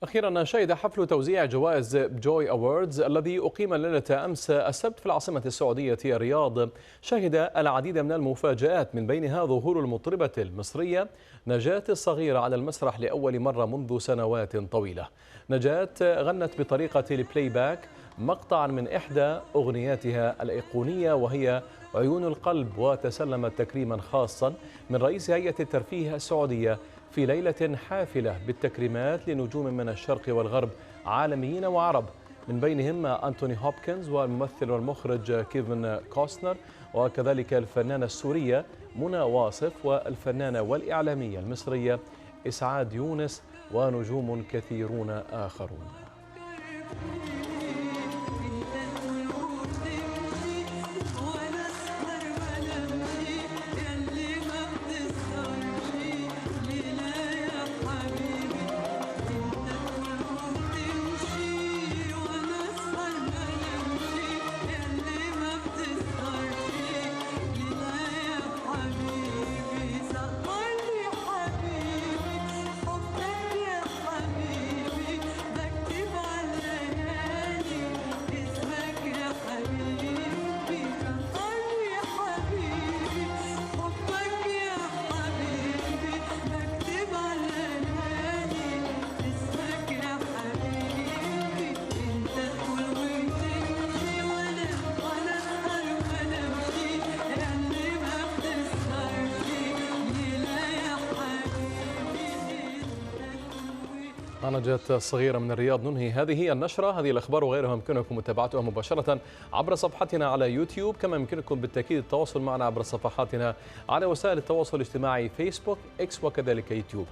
أخيرا شهد حفل توزيع جوائز جوي أووردز الذي أقيم ليلة أمس السبت في العاصمة السعودية الرياض. شهد العديد من المفاجآت، من بينها ظهور المطربة المصرية نجاة الصغيرة على المسرح لأول مرة منذ سنوات طويلة. نجاة غنت بطريقة البلاي باك مقطعا من إحدى أغنياتها الأيقونية وهي عيون القلب، وتسلمت تكريما خاصا من رئيس هيئة الترفيه السعودية في ليلة حافلة بالتكريمات لنجوم من الشرق والغرب عالميين وعرب، من بينهم أنتوني هوبكنز والممثل والمخرج كيفن كوستنر، وكذلك الفنانة السورية منى واصف والفنانة والإعلامية المصرية إسعاد يونس ونجوم كثيرون آخرون. نجاة الصغيرة من الرياض. ننهي هذه النشرة. هذه الأخبار وغيرها يمكنكم متابعتها مباشرة عبر صفحتنا على يوتيوب، كما يمكنكم بالتأكيد التواصل معنا عبر صفحاتنا على وسائل التواصل الاجتماعي فيسبوك، إكس، وكذلك يوتيوب.